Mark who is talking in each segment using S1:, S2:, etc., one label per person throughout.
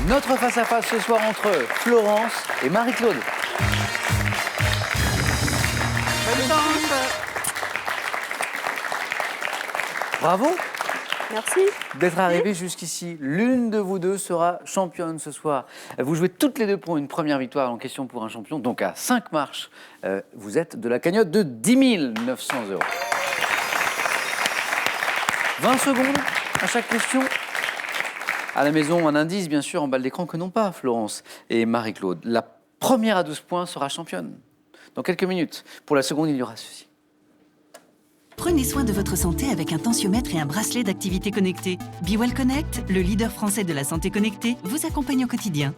S1: Notre face-à-face ce soir entre Florence et Marie-Claude.
S2: Bonne chance.
S1: Bravo
S3: Merci.
S1: d'être arrivé jusqu'ici. L'une de vous deux sera championne ce soir. Vous jouez toutes les deux pour une première victoire en question pour un champion. Donc à 5 marches, vous êtes de la cagnotte de 10 900 €. 20 secondes à chaque question. À la maison, un indice, bien sûr, en bas de l'écran que n'ont pas Florence et Marie-Claude. La première à 12 points sera championne. Dans quelques minutes. Pour la seconde, il y aura ceci.
S4: Prenez soin de votre santé avec un tensiomètre et un bracelet d'activité connectée. Be Well Connect, le leader français de la santé connectée, vous accompagne au quotidien.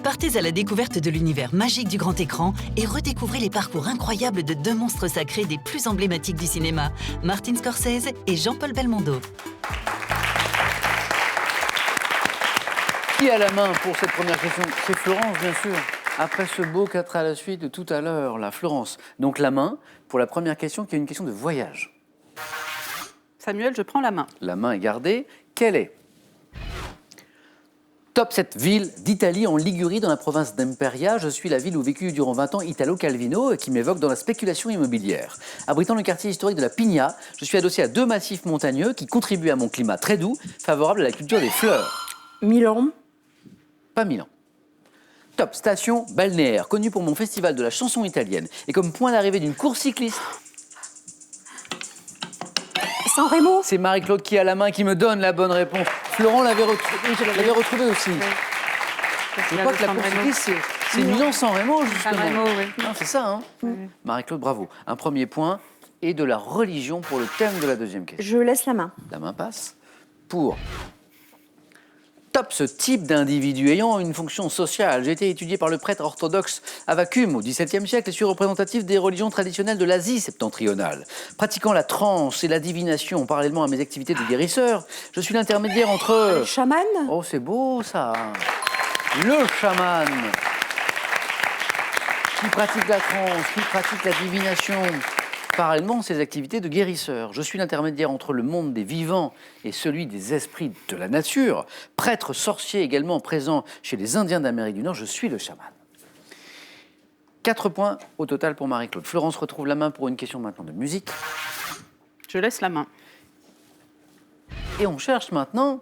S4: Partez à la découverte de l'univers magique du grand écran et redécouvrez les parcours incroyables de deux monstres sacrés des plus emblématiques du cinéma, Martin Scorsese et Jean-Paul Belmondo.
S1: Qui a la main pour cette première question? C'est Florence, bien sûr. Après ce beau 4 à la suite de tout à l'heure, la Florence. Donc la main pour la première question, qui est une question de voyage.
S2: Samuel, je prends la main.
S1: La main est gardée. Quelle est? Top 7 ville d'Italie en Ligurie, dans la province d'Imperia. Je suis la ville où vécut durant 20 ans Italo Calvino, qui m'évoque dans la spéculation immobilière. Abritant le quartier historique de la Pigna, je suis adossé à deux massifs montagneux qui contribuent à mon climat très doux, favorable à la culture des fleurs.
S3: Milan.
S1: Pas Milan. Top station balnéaire, connue pour mon festival de la chanson italienne et comme point d'arrivée d'une course cycliste.
S3: San Remo.
S1: C'est Marie-Claude qui a la main qui me donne la bonne réponse. Florent l'avait retrouvé aussi. Je crois que la course cycliste, c'est Milan-San Remo, justement.
S2: San Remo, oui.
S1: Non, c'est ça, hein. Marie-Claude, bravo. Un premier point et de la religion pour le thème de la deuxième question.
S3: Je laisse la main.
S1: La main passe. Pour top, ce type d'individu ayant une fonction sociale. J'ai été étudié par le prêtre orthodoxe Avvakum au XVIIe siècle et suis représentatif des religions traditionnelles de l'Asie septentrionale. Pratiquant la transe et la divination parallèlement à mes activités de guérisseur, je suis l'intermédiaire entre...
S3: Chaman.
S1: Oh, c'est beau ça. Le chaman qui pratique la transe, qui pratique la divination. Parallèlement, ses activités de guérisseur. Je suis l'intermédiaire entre le monde des vivants et celui des esprits de la nature. Prêtre sorcier également présent chez les Indiens d'Amérique du Nord, je suis le chaman. 4 points au total pour Marie-Claude. Florence retrouve la main pour une question maintenant de musique.
S2: Je laisse la main.
S1: Et on cherche maintenant...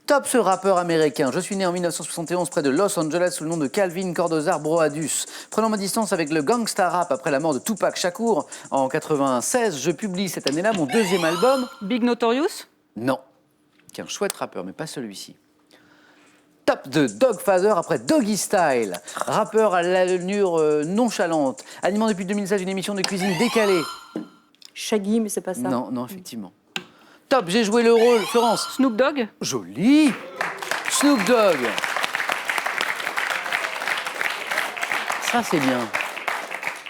S1: Top, ce rappeur américain. Je suis né en 1971 près de Los Angeles sous le nom de Calvin Cordozar Broadus. Prenant ma distance avec le gangsta rap après la mort de Tupac Shakur en 96, je publie cette année-là mon deuxième album.
S2: Big Notorious.
S1: Non, qui est un chouette rappeur, mais pas celui-ci. Top de Dogfather après Doggy Style. Rappeur à l'allure nonchalante. Animant depuis 2016 une émission de cuisine décalée.
S3: Shaggy, mais c'est pas ça.
S1: Non, non, effectivement. Top, j'ai joué le rôle. Florence.
S2: Snoop Dogg.
S1: Joli. Snoop Dogg. Ça, c'est bien.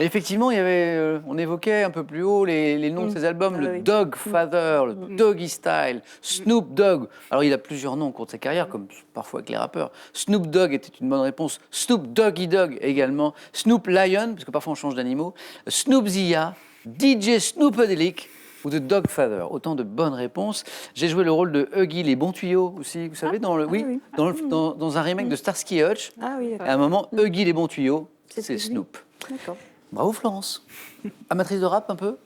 S1: Et effectivement, il y avait, on évoquait un peu plus haut les noms de ses albums, le Dogfather, le Doggy Style, Snoop Dogg. Alors, il a plusieurs noms au cours de sa carrière, comme parfois avec les rappeurs. Snoop Dogg était une bonne réponse. Snoop Doggy Dogg également. Snoop Lion, parce que parfois on change d'animaux. Snoop Zia, DJ Snoopadelic ou de Dogfather. Autant de bonnes réponses. J'ai joué le rôle de Huggy les bons tuyaux aussi, vous savez, dans un remake de Starsky et Hutch.
S3: Ah oui, d'accord.
S1: À un moment, Huggy les bons tuyaux, c'est Snoop.
S3: D'accord.
S1: Bravo Florence. Amatrice de rap un peu?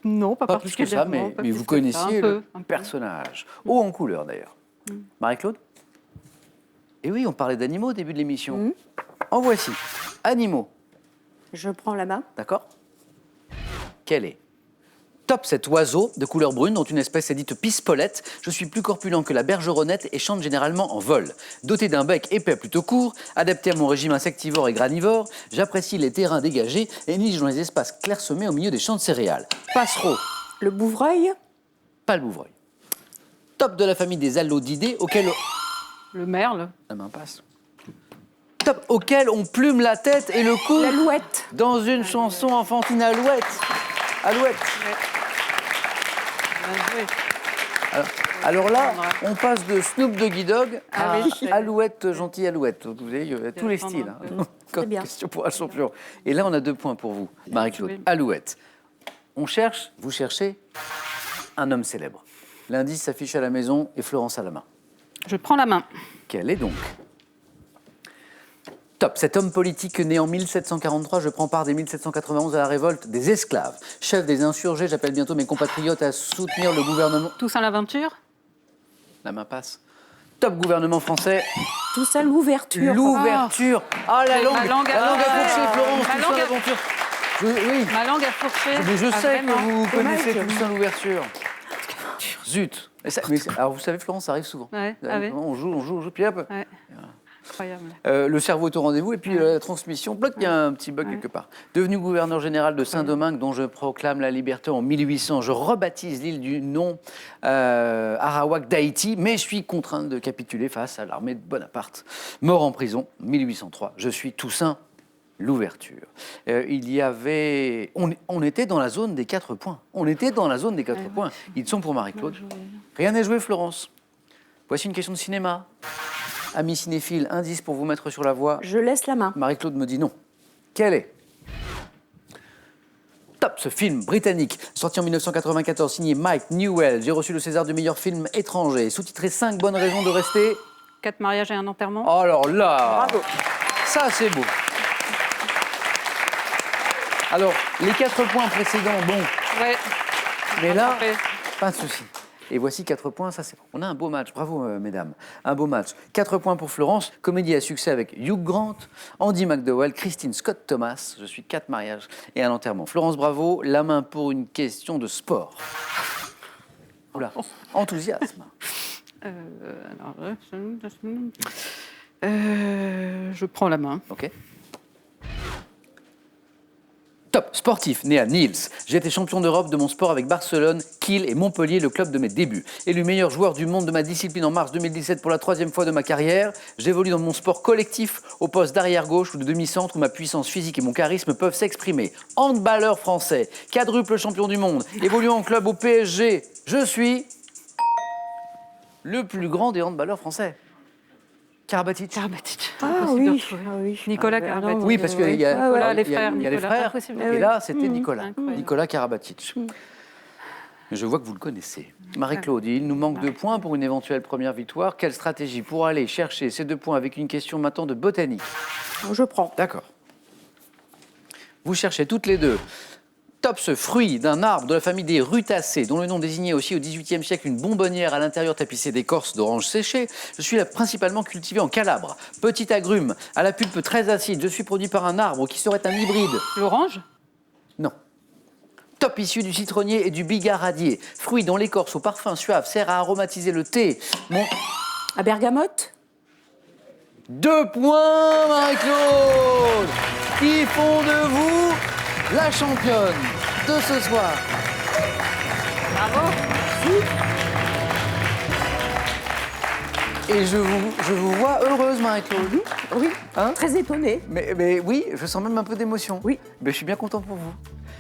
S2: Non, pas
S1: Pas plus que ça, mais vous connaissiez le personnage. Haut en couleur d'ailleurs. Marie-Claude? Et oui, on parlait d'animaux au début de l'émission. En voici. Animaux.
S3: Je prends la main.
S1: D'accord? Quel est? Top, cet oiseau de couleur brune, dont une espèce est dite pispolette. Je suis plus corpulent que la bergeronnette et chante généralement en vol. Doté d'un bec épais plutôt court, adapté à mon régime insectivore et granivore, j'apprécie les terrains dégagés et niche dans les espaces clairsemés au milieu des champs de céréales. Passereau.
S3: Le bouvreuil.
S1: Pas le bouvreuil. Top de la famille des allodidés, auquel...
S2: Le merle.
S1: La main passe. Top, auquel on plume la tête et le cou.
S3: L'alouette.
S1: Dans une chanson enfantine, Alouette. Alouette. Alors là, on passe de Snoop Doggy Dogg à Alouette, gentille Alouette. Vous voyez, il y a tous les styles. Hein. Comme
S3: bien.
S1: question pour un champion. Et là, on a 2 points pour vous, Marie-Claude. Alouette. On cherche, vous cherchez un homme célèbre. L'indice s'affiche à la maison et Florence à la main.
S2: Je prends la main.
S1: Quel est donc? Top. Cet homme politique né en 1743, je prends part dès 1791 à la révolte des esclaves. Chef des insurgés, j'appelle bientôt mes compatriotes à soutenir le gouvernement.
S2: Toussaint l'Aventure.
S1: La main passe. Top gouvernement français.
S3: Tout ça, l'ouverture.
S1: L'ouverture. Ah, la langue.
S2: Ma langue a
S1: La langue a
S2: fourché.
S1: fourché, Florence.
S2: Ma
S1: Toussaint
S2: langue a-
S1: l'aventure. Oui.
S2: Ma langue a fourché.
S1: Mais je
S2: Ah,
S1: sais
S2: vraiment.
S1: que vous connaissez
S3: Dommage.
S1: Toussaint l'ouverture. Zut. Alors vous savez, Florence, ça arrive souvent.
S2: Ouais, ah ouais.
S1: On joue, puis hop.
S2: Ouais. Incroyable.
S1: Le cerveau est au rendez-vous et puis la transmission, bloc, il y a un petit bug quelque part. Devenu gouverneur général de Saint-Domingue, dont je proclame la liberté en 1800, je rebaptise l'île du nom Arawak d'Haïti, mais je suis contraint de capituler face à l'armée de Bonaparte. Mort en prison, 1803, je suis Toussaint l'ouverture. Il y avait... On était dans la zone des 4 points. On était dans la zone des 4 points. Ils sont pour Marie-Claude. Rien n'est joué, Florence. Voici une question de cinéma. Amis cinéphiles, indice pour vous mettre sur la voie.
S3: Je laisse la main.
S1: Marie-Claude me dit non. Quel est? Top, ce film britannique, sorti en 1994, signé Mike Newell. J'ai reçu le César du meilleur film étranger. Sous-titré 5 bonnes raisons de rester.
S2: 4 mariages et un enterrement.
S1: Oh, alors là,
S3: Bravo.
S1: ça c'est beau. Alors, les 4 points précédents, bon,
S2: Ouais.
S1: mais là,
S2: Parfait.
S1: pas de souci. Et voici 4 points, ça c'est bon. On a un beau match, bravo mesdames, un beau match. 4 points pour Florence, comédie à succès avec Hugh Grant, Andy McDowell, Christine Scott Thomas, je suis 4 mariages et un enterrement. Florence, bravo, la main pour une question de sport. Oula, enthousiasme.
S2: Je prends la main.
S1: Ok. Top, sportif, né à Niels. J'ai été champion d'Europe de mon sport avec Barcelone, Kiel et Montpellier, le club de mes débuts. Élu meilleur joueur du monde de ma discipline en mars 2017 pour la 3e fois de ma carrière. J'évolue dans mon sport collectif au poste d'arrière-gauche ou de demi-centre où ma puissance physique et mon charisme peuvent s'exprimer. Handballeur français, quadruple champion du monde, évoluant en club au PSG. Je suis le plus grand des handballeurs français. Karabatic.
S2: Karabatic.
S3: Ah
S2: Impossible de
S3: oui.
S2: retrouver.
S3: Ah oui.
S2: Nicolas
S3: Ah,
S2: Karabatic.
S3: non,
S1: Oui, parce qu'il y a,
S3: Ah, voilà,
S2: les
S1: il y a-
S2: frères,
S1: il y a les
S2: Nicolas,
S1: frères.
S2: impossible.
S1: Et là, c'était Nicolas.
S2: Incroyable.
S1: Nicolas Karabatic. Je vois que vous le connaissez. Marie-Claude, il nous manque 2 points pour une éventuelle première victoire. Quelle stratégie pour aller chercher ces 2 points avec une question maintenant de botanique?
S3: Je prends.
S1: D'accord. Vous cherchez toutes les deux. Top, ce fruit d'un arbre de la famille des rutacées, dont le nom désignait aussi au XVIIIe siècle une bonbonnière à l'intérieur tapissée d'écorce d'orange séchée. Je suis là principalement cultivé en Calabre. Petit agrume, à la pulpe très acide. Je suis produit par un arbre qui serait un hybride.
S2: L'orange.
S1: Non. Top, issu du citronnier et du bigaradier. Fruit dont l'écorce au parfum suave sert à aromatiser le thé.
S3: À bergamote.
S1: 2 points, Marie-Claude, qui font de vous la championne de ce soir.
S2: Bravo.
S1: Et je vous vois heureuse, Marie-Claude.
S3: Oui.
S1: Hein?
S3: Très étonnée.
S1: Mais oui, je sens même un peu d'émotion.
S3: Oui.
S1: Mais je suis bien content pour vous.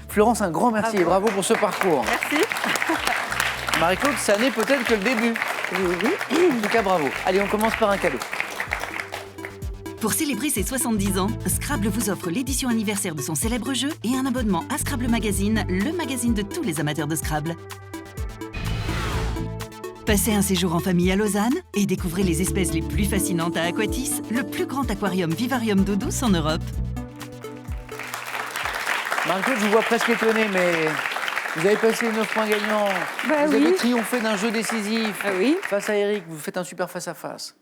S1: Florence, un grand merci et bravo pour ce parcours.
S2: Merci.
S1: Marie-Claude, ça n'est peut-être que le début. En tout cas, bravo. Allez, on commence par un cadeau.
S4: Pour célébrer ses 70 ans, Scrabble vous offre l'édition anniversaire de son célèbre jeu et un abonnement à Scrabble Magazine, le magazine de tous les amateurs de Scrabble. Passez un séjour en famille à Lausanne et découvrez les espèces les plus fascinantes à Aquatis, le plus grand aquarium vivarium d'eau douce en Europe.
S1: Marie-Claude, je vous vois presque étonnée, mais vous avez passé 9 points gagnants.
S3: Bah
S1: vous
S3: oui.
S1: avez triomphé d'un jeu décisif.
S3: Ah oui.
S1: Face à Eric, vous faites un super face-à-face.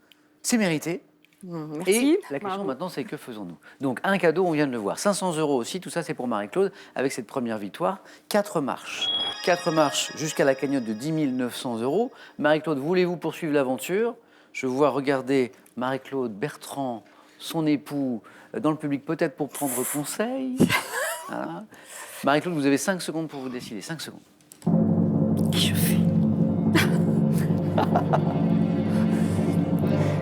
S1: C'est mérité.
S3: Merci.
S1: Et la question
S2: Bravo.
S1: maintenant, c'est que faisons-nous? Donc, un cadeau, on vient de le voir. 500 € aussi, tout ça, c'est pour Marie-Claude, avec cette première victoire. 4 marches. 4 marches jusqu'à la cagnotte de 10 900 €. Marie-Claude, voulez-vous poursuivre l'aventure? Je vous vois regarder Marie-Claude, Bertrand, son époux, dans le public, peut-être pour prendre conseil. Voilà. Marie-Claude, vous avez 5 secondes pour vous décider. 5 secondes.
S3: Qu'est-ce que je fais?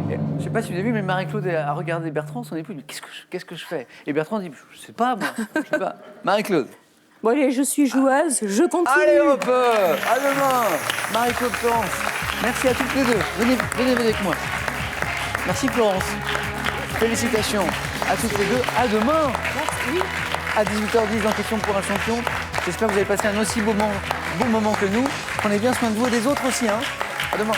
S1: Je ne sais pas si vous avez vu, mais Marie-Claude a regardé Bertrand, son époux, il dit qu'est-ce que je fais? Et Bertrand dit je sais pas moi, je sais pas. Marie-Claude.
S3: Bon allez, je suis joueuse, je continue.
S1: Allez hop, à demain. Marie-Claude, Florence. Merci à toutes les deux. Venez avec moi. Merci Florence. Félicitations à toutes les deux. À demain.
S3: Merci.
S1: À 18h10 dans Question pour un champion. J'espère que vous avez passé un aussi bon moment que nous. Prenez bien soin de vous et des autres aussi. Hein. À demain.